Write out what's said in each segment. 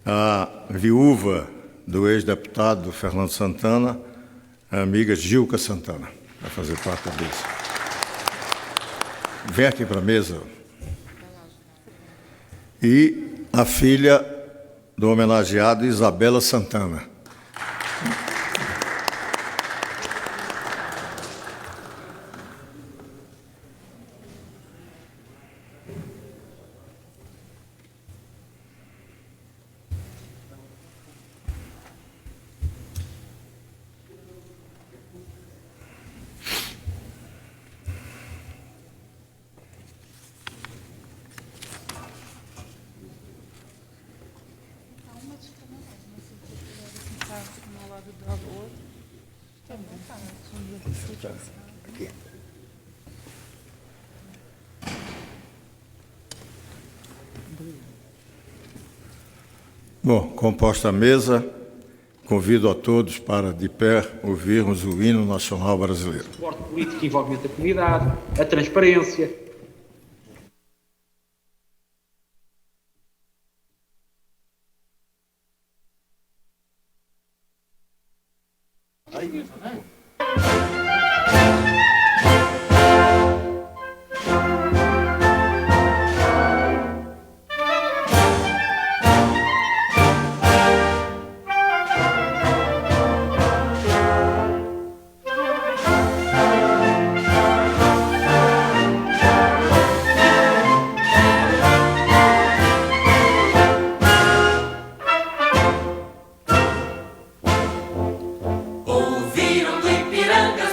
A viúva do ex-deputado Fernando Santana, a amiga Gilca Santana, vai fazer parte da mesa. Vem aqui para a mesa. E a filha do homenageado Isabela Santana. Bom, composta a mesa, convido a todos para, de pé, ouvirmos o hino nacional brasileiro. O suporte político e envolvimento da comunidade, a transparência. Ouviram do Ipiranga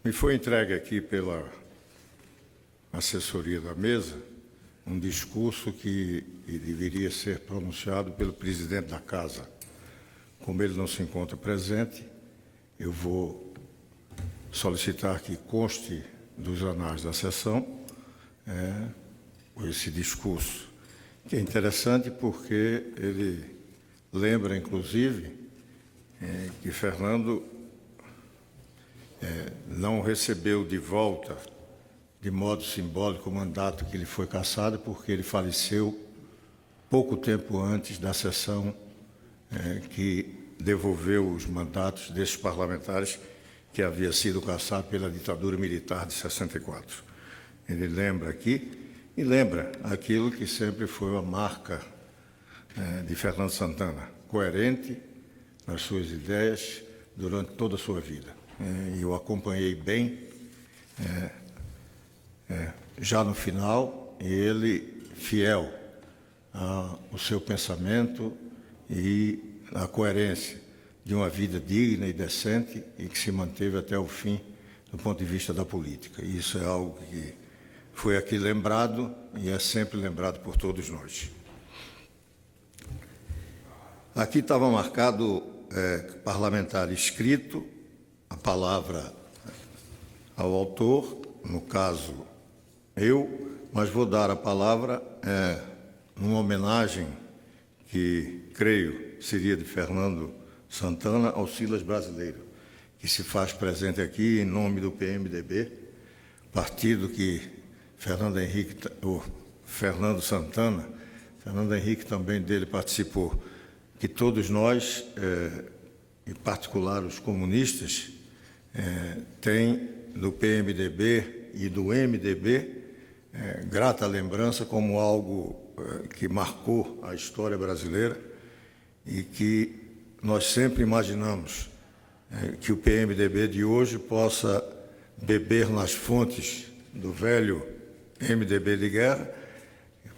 Me foi entregue aqui pela assessoria da mesa um discurso que deveria ser pronunciado pelo presidente da Casa. Como ele não se encontra presente, eu vou solicitar que conste dos anais da sessão esse discurso, que é interessante porque ele lembra, inclusive, que Fernando não recebeu de volta, de modo simbólico, o mandato que lhe foi cassado, porque ele faleceu pouco tempo antes da sessão que devolveu os mandatos desses parlamentares que havia sido cassado pela ditadura militar de 64. Ele lembra aqui, e lembra aquilo que sempre foi a marca de Fernando Santana, coerente nas suas ideias durante toda a sua vida. Eu acompanhei bem, já no final, e ele fiel ao seu pensamento e à coerência de uma vida digna e decente e que se manteve até o fim do ponto de vista da política. E isso é algo que foi aqui lembrado e é sempre lembrado por todos nós. Aqui estava marcado parlamentar escrito, a palavra ao autor, no caso eu, mas vou dar a palavra numa homenagem que creio seria de Fernando Santana ao Silas Brasileiro, que se faz presente aqui em nome do PMDB, partido que Fernando Henrique também dele participou, que todos nós, em particular os comunistas, têm do PMDB e do MDB grata lembrança como algo que marcou a história brasileira e que nós sempre imaginamos que o PMDB de hoje possa beber nas fontes do velho MDB de guerra,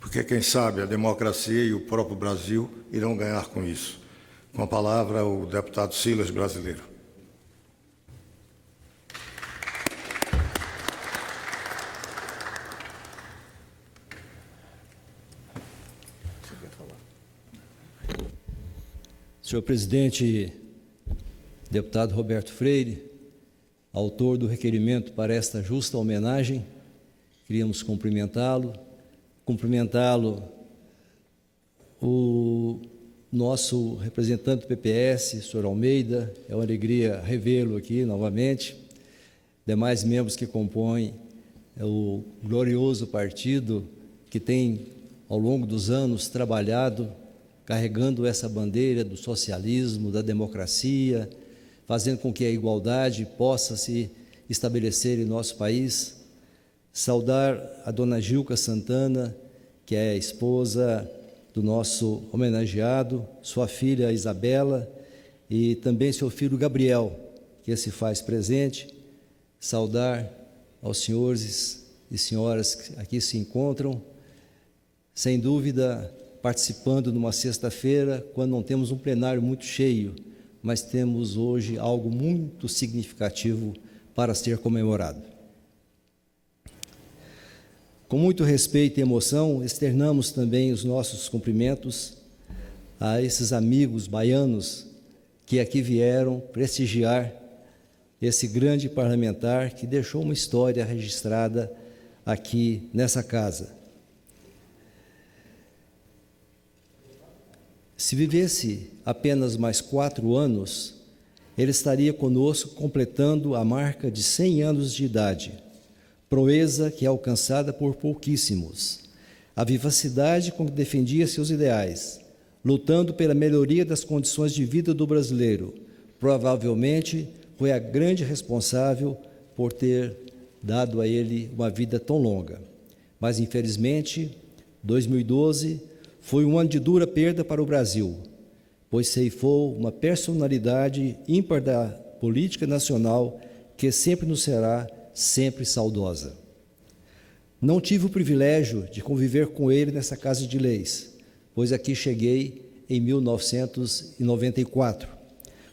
porque, quem sabe, a democracia e o próprio Brasil irão ganhar com isso. Com a palavra, o deputado Silas Brasileiro. Senhor presidente, deputado Roberto Freire, autor do requerimento para esta justa homenagem, queríamos cumprimentá-lo, o nosso representante do PPS, senhor Almeida, é uma alegria revê-lo aqui novamente, demais membros que compõem o glorioso partido que tem, ao longo dos anos, trabalhado carregando essa bandeira do socialismo, da democracia, fazendo com que a igualdade possa se estabelecer em nosso país. Saudar a dona Gilca Santana, que é a esposa do nosso homenageado, sua filha Isabela e também seu filho Gabriel, que se faz presente. Saudar aos senhores e senhoras que aqui se encontram, sem dúvida, participando numa sexta-feira, quando não temos um plenário muito cheio, mas temos hoje algo muito significativo para ser comemorado. Com muito respeito e emoção, externamos também os nossos cumprimentos a esses amigos baianos que aqui vieram prestigiar esse grande parlamentar que deixou uma história registrada aqui nessa casa. Se vivesse apenas mais 4 anos, ele estaria conosco completando a marca de 100 anos de idade, proeza que é alcançada por pouquíssimos. A vivacidade com que defendia seus ideais, lutando pela melhoria das condições de vida do brasileiro, provavelmente foi a grande responsável por ter dado a ele uma vida tão longa. Mas, infelizmente, 2012 foi um ano de dura perda para o Brasil, pois ceifou uma personalidade ímpar da política nacional que sempre nos será sempre saudosa. Não tive o privilégio de conviver com ele nessa Casa de Leis, pois aqui cheguei em 1994.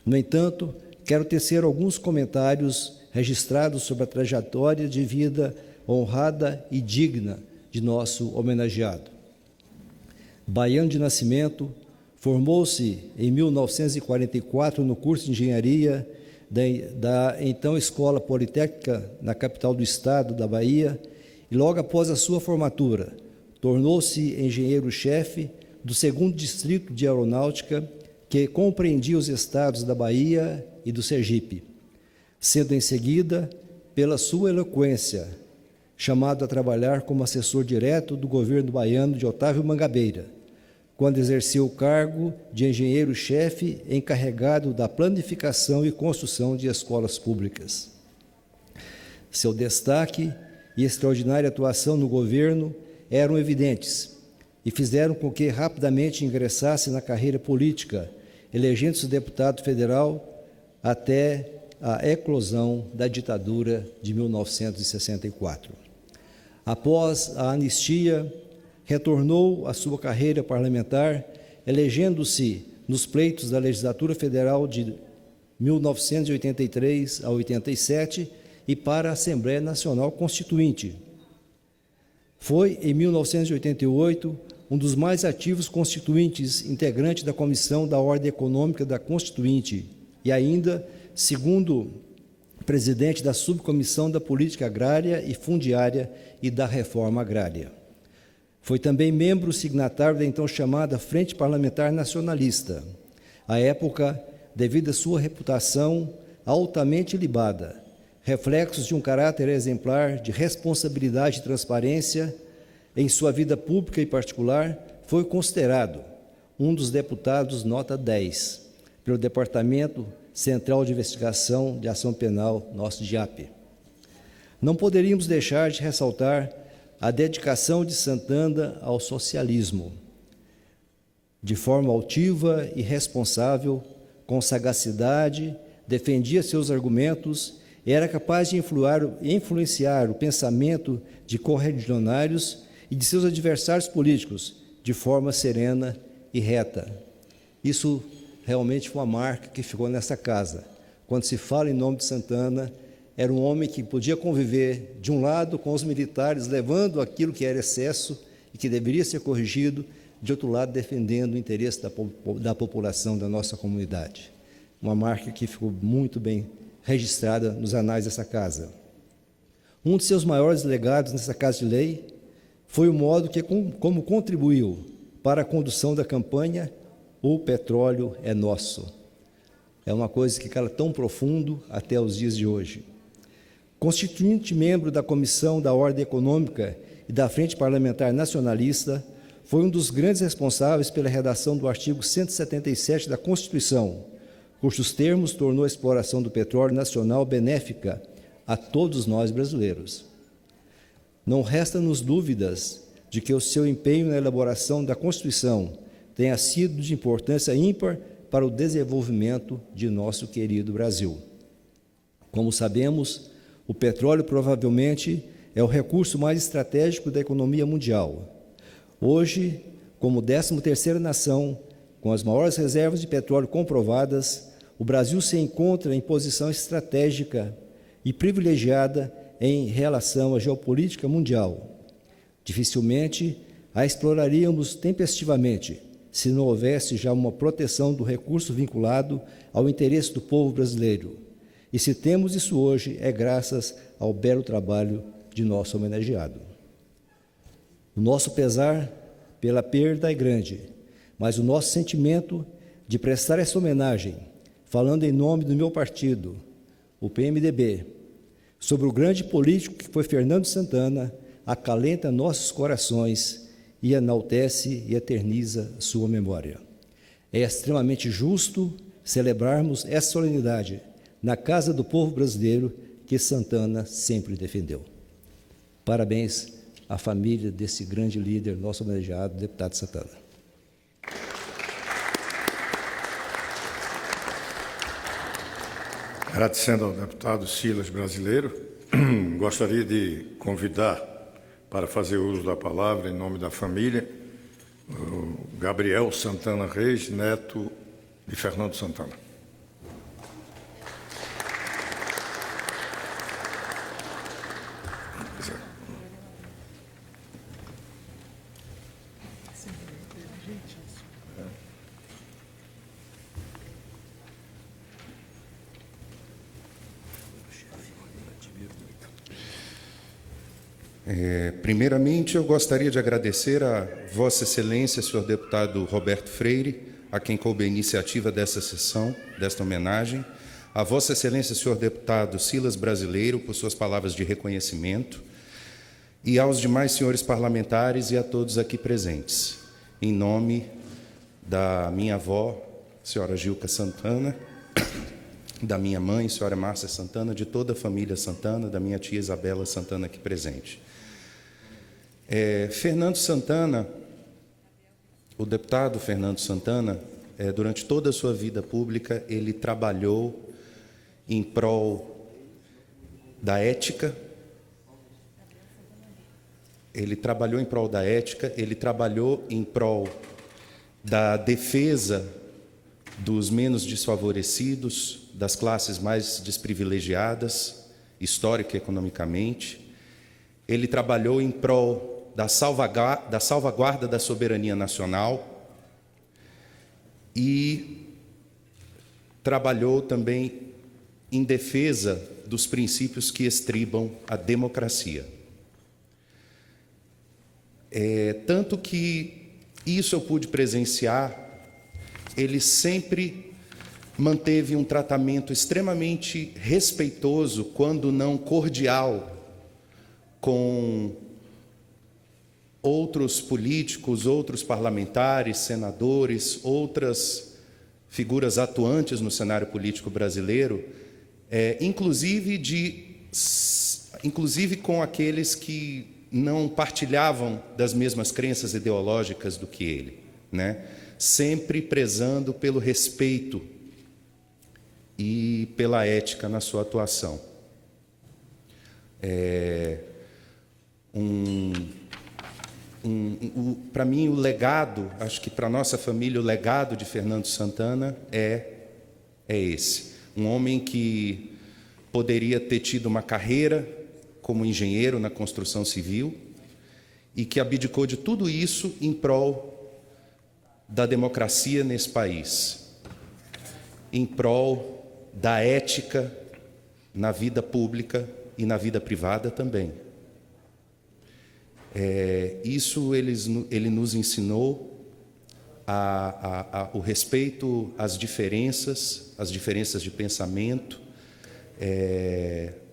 No entanto, quero tecer alguns comentários registrados sobre a trajetória de vida honrada e digna de nosso homenageado. Baiano de nascimento, formou-se em 1944 no curso de engenharia da então Escola Politécnica na capital do estado da Bahia e logo após a sua formatura tornou-se engenheiro-chefe do 2º Distrito de Aeronáutica, que compreendia os estados da Bahia e do Sergipe, sendo em seguida, pela sua eloquência, chamado a trabalhar como assessor direto do governo baiano de Otávio Mangabeira, quando exerceu o cargo de engenheiro-chefe encarregado da planificação e construção de escolas públicas. Seu destaque e extraordinária atuação no governo eram evidentes e fizeram com que rapidamente ingressasse na carreira política, elegendo-se deputado federal até a eclosão da ditadura de 1964. Após a anistia, retornou à sua carreira parlamentar, elegendo-se nos pleitos da legislatura federal de 1983 a 87 e para a Assembleia Nacional Constituinte. Foi, em 1988, um dos mais ativos constituintes, integrante da Comissão da Ordem Econômica da Constituinte e ainda, segundo presidente da Subcomissão da Política Agrária e Fundiária e da Reforma Agrária. Foi também membro signatário da então chamada Frente Parlamentar Nacionalista, à época, devido à sua reputação altamente ilibada, reflexos de um caráter exemplar de responsabilidade e transparência em sua vida pública e particular, foi considerado um dos deputados nota 10 pelo Departamento Central de Investigação de Ação Penal, nosso DIAP. Não poderíamos deixar de ressaltar a dedicação de Santana ao socialismo. De forma altiva e responsável, com sagacidade, defendia seus argumentos, era capaz de influenciar o pensamento de correligionários e de seus adversários políticos de forma serena e reta. Isso realmente foi uma marca que ficou nessa casa. Quando se fala em nome de Santana, era um homem que podia conviver, de um lado, com os militares, levando aquilo que era excesso e que deveria ser corrigido, de outro lado, defendendo o interesse da população da nossa comunidade. Uma marca que ficou muito bem registrada nos anais dessa casa. Um de seus maiores legados nessa Casa de Lei foi o modo como contribuiu para a condução da campanha O Petróleo é Nosso. É uma coisa que cala tão profundo até os dias de hoje. Constituinte membro da Comissão da Ordem Econômica e da Frente Parlamentar Nacionalista, foi um dos grandes responsáveis pela redação do artigo 177 da Constituição, cujos termos tornou a exploração do petróleo nacional benéfica a todos nós brasileiros. Não resta-nos dúvidas de que o seu empenho na elaboração da Constituição tenha sido de importância ímpar para o desenvolvimento de nosso querido Brasil. Como sabemos, o petróleo provavelmente é o recurso mais estratégico da economia mundial. Hoje, como 13ª nação, com as maiores reservas de petróleo comprovadas, o Brasil se encontra em posição estratégica e privilegiada em relação à geopolítica mundial. Dificilmente a exploraríamos tempestivamente se não houvesse já uma proteção do recurso vinculado ao interesse do povo brasileiro. E se temos isso hoje, é graças ao belo trabalho de nosso homenageado. O nosso pesar pela perda é grande, mas o nosso sentimento de prestar essa homenagem, falando em nome do meu partido, o PMDB, sobre o grande político que foi Fernando Santana, acalenta nossos corações e enaltece e eterniza sua memória. É extremamente justo celebrarmos essa solenidade na casa do povo brasileiro que Santana sempre defendeu. Parabéns à família desse grande líder, nosso homenageado, deputado Santana. Agradecendo ao deputado Silas Brasileiro, gostaria de convidar para fazer uso da palavra, em nome da família, o Gabriel Santana Reis, neto de Fernando Santana. Primeiramente, eu gostaria de agradecer a Vossa Excelência, senhor deputado Roberto Freire, a quem coube a iniciativa dessa sessão, desta homenagem, a Vossa Excelência, senhor deputado Silas Brasileiro, por suas palavras de reconhecimento, e aos demais senhores parlamentares e a todos aqui presentes, em nome da minha avó, senhora Gilca Santana, da minha mãe, senhora Márcia Santana, de toda a família Santana, da minha tia Isabela Santana aqui presente. Fernando Santana, o deputado Fernando Santana, durante toda a sua vida pública, ele trabalhou em prol da ética, ele trabalhou em prol da defesa dos menos desfavorecidos, das classes mais desprivilegiadas, histórica e economicamente. Ele trabalhou em prol da salvaguarda da soberania nacional e trabalhou também em defesa dos princípios que estribam a democracia. Tanto que isso eu pude presenciar, ele sempre manteve um tratamento extremamente respeitoso, quando não cordial, com outros políticos, outros parlamentares, senadores, outras figuras atuantes no cenário político brasileiro, inclusive com aqueles que não partilhavam das mesmas crenças ideológicas do que ele, né? Sempre prezando pelo respeito e pela ética na sua atuação. Para mim, o legado, acho que para a nossa família, o legado de Fernando Santana é esse. Um homem que poderia ter tido uma carreira como engenheiro na construção civil e que abdicou de tudo isso em prol da democracia nesse país, em prol da ética na vida pública e na vida privada também. Isso ele nos ensinou o respeito às diferenças de pensamento.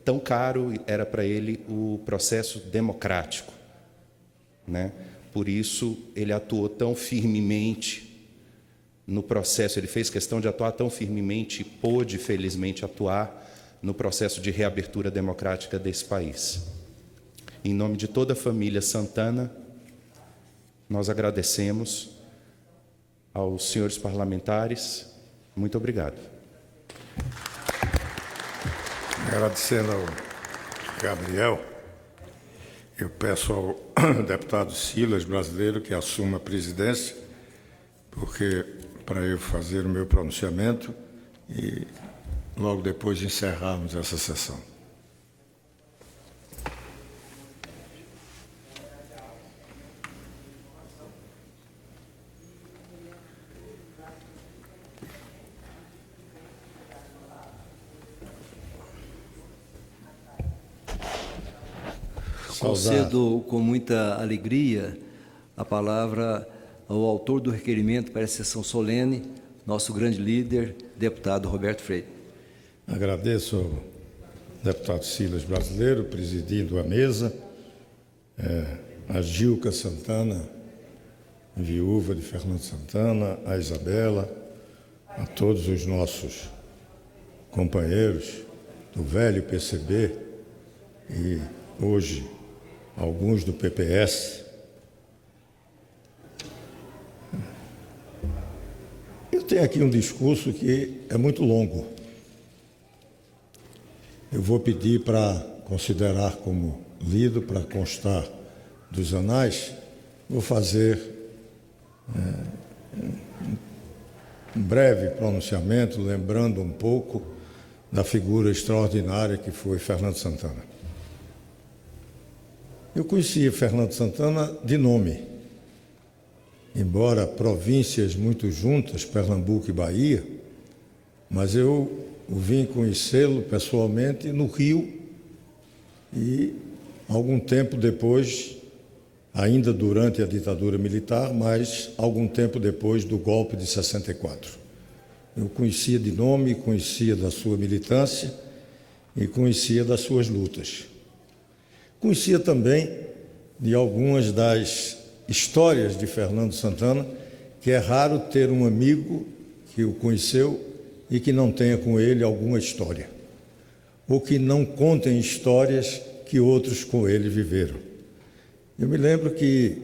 Tão caro era para ele o processo democrático, né? Por isso ele atuou tão firmemente no processo, ele fez questão de atuar tão firmemente e pôde, felizmente, atuar no processo de reabertura democrática desse país. Em nome de toda a família Santana, nós agradecemos aos senhores parlamentares. Muito obrigado. Agradecendo ao Gabriel, eu peço ao deputado Silas Brasileiro que assuma a presidência, porque para eu fazer o meu pronunciamento e logo depois encerrarmos essa sessão. Concedo com muita alegria a palavra ao autor do requerimento para a sessão solene, nosso grande líder, deputado Roberto Freire. Agradeço ao deputado Silas Brasileiro, presidindo a mesa, a Gilca Santana, viúva de Fernando Santana, a Isabela, a todos os nossos companheiros do velho PCB e hoje alguns do PPS. Eu tenho aqui um discurso que é muito longo. Eu vou pedir para considerar como lido, para constar dos anais. Vou fazer um breve pronunciamento, lembrando um pouco da figura extraordinária que foi Fernando Santana. Eu conhecia Fernando Santana de nome, embora províncias muito juntas, Pernambuco e Bahia, mas eu vim conhecê-lo pessoalmente no Rio e algum tempo depois, ainda durante a ditadura militar, mas algum tempo depois do golpe de 64. Eu conhecia de nome, conhecia da sua militância e conhecia das suas lutas. Conhecia também de algumas das histórias de Fernando Santana, que é raro ter um amigo que o conheceu e que não tenha com ele alguma história, ou que não contem histórias que outros com ele viveram. Eu me lembro que,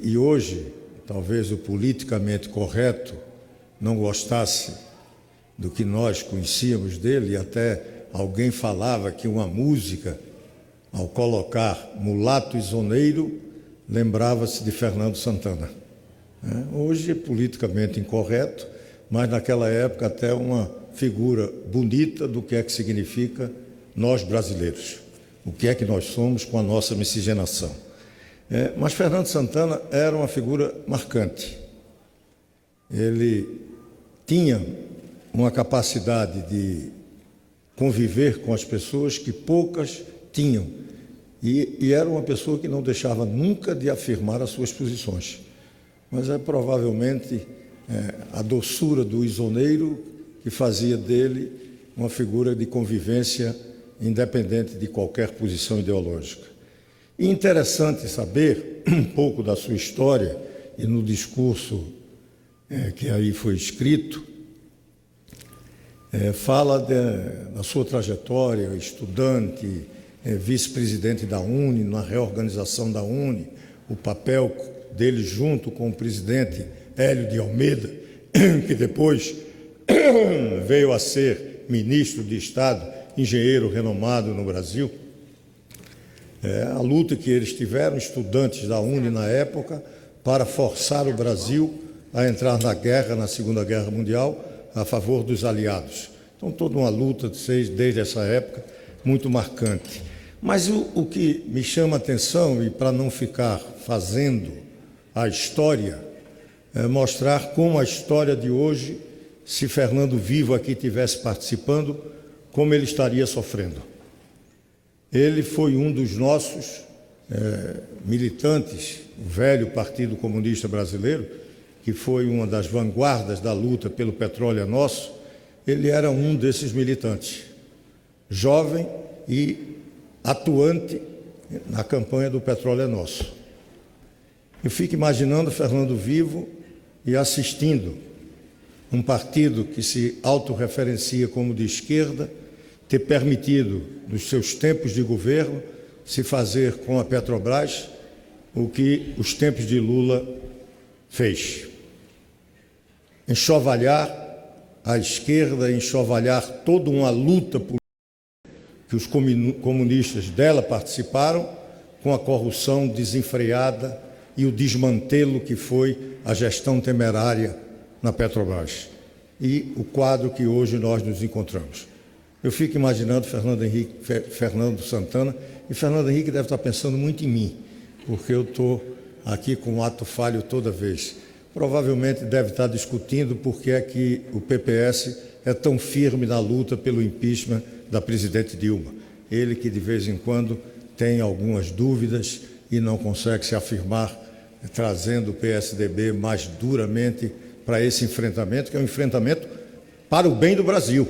e hoje, talvez o politicamente correto não gostasse do que nós conhecíamos dele, e até alguém falava que uma música, ao colocar Mulato Isoneiro, lembrava-se de Fernando Santana. Hoje é politicamente incorreto, mas naquela época até uma figura bonita do que é que significa nós brasileiros, o que é que nós somos com a nossa miscigenação. Mas Fernando Santana era uma figura marcante. Ele tinha uma capacidade de conviver com as pessoas que poucas tinham, e era uma pessoa que não deixava nunca de afirmar as suas posições. Mas é provavelmente a doçura do isoneiro que fazia dele uma figura de convivência independente de qualquer posição ideológica. E interessante saber um pouco da sua história, e no discurso que aí foi escrito, fala da sua trajetória, estudante, vice-presidente da UNE, na reorganização da UNE, o papel dele junto com o presidente Hélio de Almeida, que depois veio a ser ministro de Estado, engenheiro renomado no Brasil. A luta que eles tiveram, estudantes da UNE na época, para forçar o Brasil a entrar na guerra, na Segunda Guerra Mundial, a favor dos aliados. Então, toda uma luta desde essa época, muito marcante. Mas o que me chama a atenção, e para não ficar fazendo a história, é mostrar como a história de hoje, se Fernando vivo aqui estivesse participando, como ele estaria sofrendo. Ele foi um dos nossos militantes, o velho Partido Comunista Brasileiro, que foi uma das vanguardas da luta pelo petróleo é nosso. Ele era um desses militantes, jovem e atuante na campanha do petróleo é nosso. Eu fico imaginando Fernando vivo e assistindo um partido que se autorreferencia como de esquerda ter permitido, nos seus tempos de governo, se fazer com a Petrobras o que os tempos de Lula fez. Enxovalhar a esquerda, enxovalhar toda uma luta política que os comunistas dela participaram, com a corrupção desenfreada e o desmantelo que foi a gestão temerária na Petrobras. E o quadro que hoje nós nos encontramos. Eu fico imaginando Fernando Santana, e Fernando Henrique deve estar pensando muito em mim, porque eu estou aqui com um ato falho toda vez. Provavelmente deve estar discutindo por que é que o PPS é tão firme na luta pelo impeachment da presidente Dilma. Ele que de vez em quando tem algumas dúvidas e não consegue se afirmar, trazendo o PSDB mais duramente para esse enfrentamento, que é um enfrentamento para o bem do Brasil.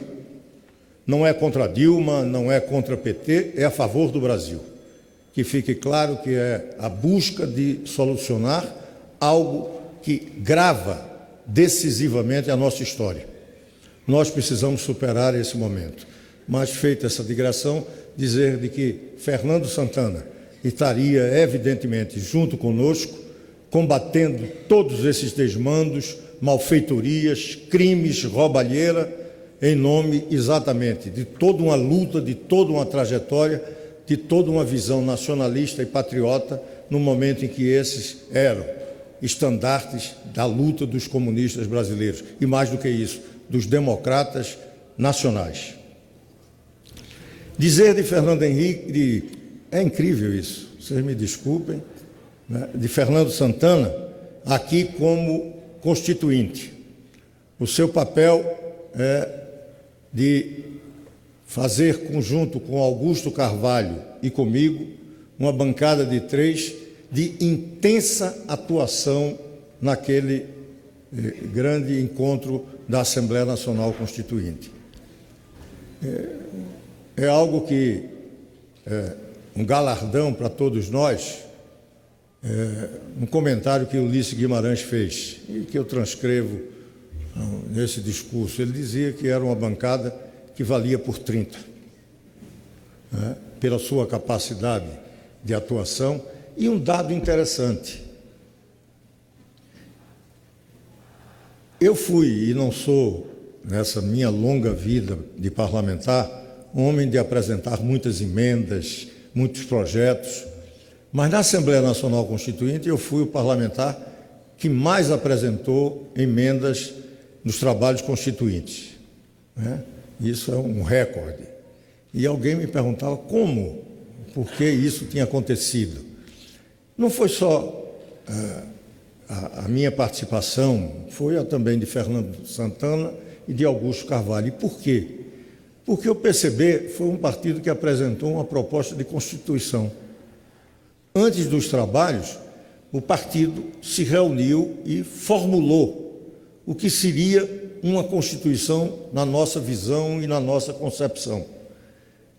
Não é contra Dilma, não é contra PT, é a favor do Brasil. Que fique claro que é a busca de solucionar algo que grava decisivamente a nossa história. Nós precisamos superar esse momento. Mas, feita essa digressão, dizer de que Fernando Santana estaria, evidentemente, junto conosco, combatendo todos esses desmandos, malfeitorias, crimes, roubalheira, em nome exatamente de toda uma luta, de toda uma trajetória, de toda uma visão nacionalista e patriota, no momento em que esses eram estandartes da luta dos comunistas brasileiros, e mais do que isso, dos democratas nacionais. Dizer de Fernando Henrique, é incrível isso, vocês me desculpem, né, de Fernando Santana, aqui como constituinte. O seu papel é de fazer, conjunto com Augusto Carvalho e comigo, uma bancada de 3 de intensa atuação naquele grande encontro da Assembleia Nacional Constituinte. É algo que um galardão para todos nós, um comentário que Ulisses Guimarães fez e que eu transcrevo nesse discurso. Ele dizia que era uma bancada que valia por 30, pela sua capacidade de atuação. E um dado interessante: eu fui, e não sou, nessa minha longa vida de parlamentar, um homem de apresentar muitas emendas, muitos projetos, mas na Assembleia Nacional Constituinte eu fui o parlamentar que mais apresentou emendas nos trabalhos constituintes, Isso é um recorde. E alguém me perguntava como, por que isso tinha acontecido. Não foi só a minha participação, foi a também de Fernando Santana e de Augusto Carvalho. E por quê? Porque o PCB foi um partido que apresentou uma proposta de Constituição. Antes dos trabalhos, o partido se reuniu e formulou o que seria uma Constituição na nossa visão e na nossa concepção.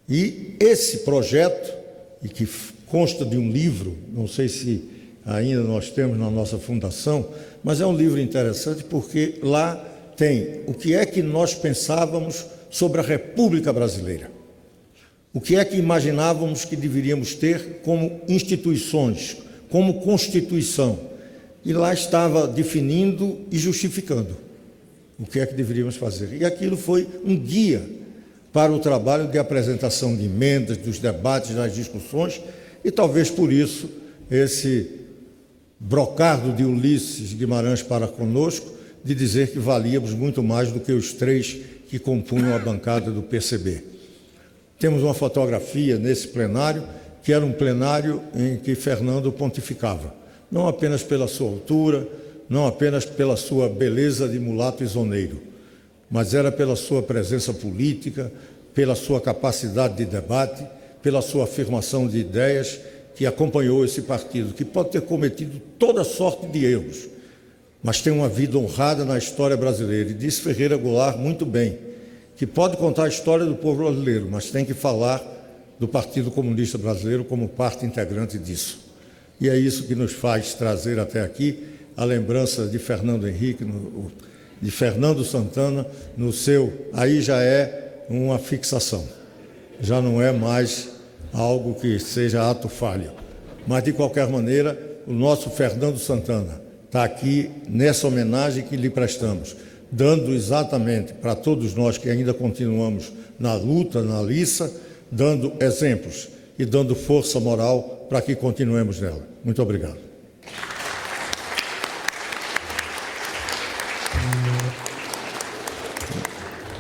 E esse projeto, e que consta de um livro, não sei se ainda nós temos na nossa fundação, mas é um livro interessante porque lá tem o que é que nós pensávamos sobre a República Brasileira, o que é que imaginávamos que deveríamos ter como instituições, como Constituição, e lá estava definindo e justificando o que é que deveríamos fazer. E aquilo foi um guia para o trabalho de apresentação de emendas, dos debates, das discussões, e talvez por isso esse brocardo de Ulisses Guimarães para conosco, de dizer que valíamos muito mais do que os 3 que compunham a bancada do PCB. Temos uma fotografia nesse plenário, que era um plenário em que Fernando pontificava, não apenas pela sua altura, não apenas pela sua beleza de mulato isoneiro, mas era pela sua presença política, pela sua capacidade de debate, pela sua afirmação de ideias, que acompanhou esse partido, que pode ter cometido toda sorte de erros, mas tem uma vida honrada na história brasileira. E disse Ferreira Goulart muito bem, que pode contar a história do povo brasileiro, mas tem que falar do Partido Comunista Brasileiro como parte integrante disso. E é isso que nos faz trazer até aqui a lembrança de Fernando Henrique, de Fernando Santana, no seu, aí já é uma fixação, já não é mais algo que seja ato falho. Mas, de qualquer maneira, o nosso Fernando Santana está aqui nessa homenagem que lhe prestamos, dando exatamente para todos nós que ainda continuamos na luta, na liça, dando exemplos e dando força moral para que continuemos nela. Muito obrigado.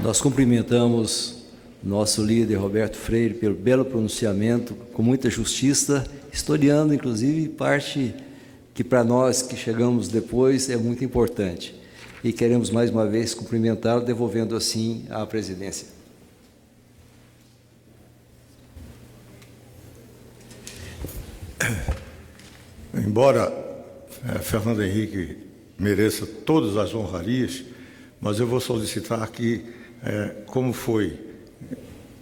Nós cumprimentamos nosso líder Roberto Freire pelo belo pronunciamento, com muita justiça, historiando inclusive parte que para nós que chegamos depois é muito importante. E queremos mais uma vez cumprimentá-lo, devolvendo assim a presidência. Embora Fernando Henrique mereça todas as honrarias, mas eu vou solicitar que, como foi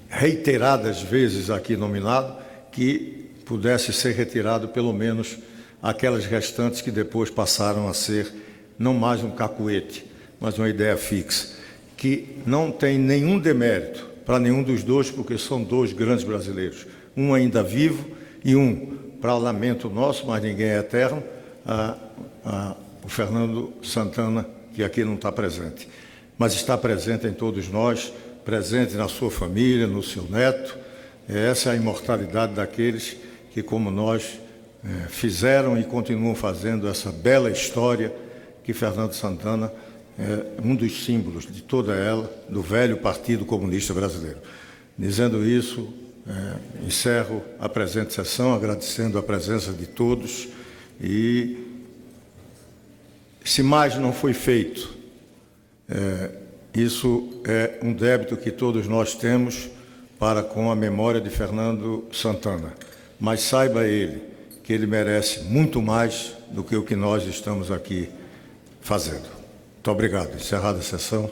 reiteradas vezes aqui nominado, que pudesse ser retirado pelo menos aquelas restantes que depois passaram a ser não mais um cacuete, mas uma ideia fixa, que não tem nenhum demérito para nenhum dos dois, porque são 2 grandes brasileiros, um ainda vivo e um, para lamento nosso, mas ninguém é eterno, o Fernando Santana, que aqui não está presente, mas está presente em todos nós, presente na sua família, no seu neto. Essa é a imortalidade daqueles que, como nós, fizeram e continuam fazendo essa bela história que Fernando Santana é um dos símbolos de toda ela, do velho Partido Comunista Brasileiro. Dizendo isso, encerro a presente sessão, agradecendo a presença de todos e, se mais não foi feito, isso é um débito que todos nós temos para com a memória de Fernando Santana. mas saiba ele que ele merece muito mais do que o que nós estamos aqui fazendo. Muito obrigado. Encerrada a sessão.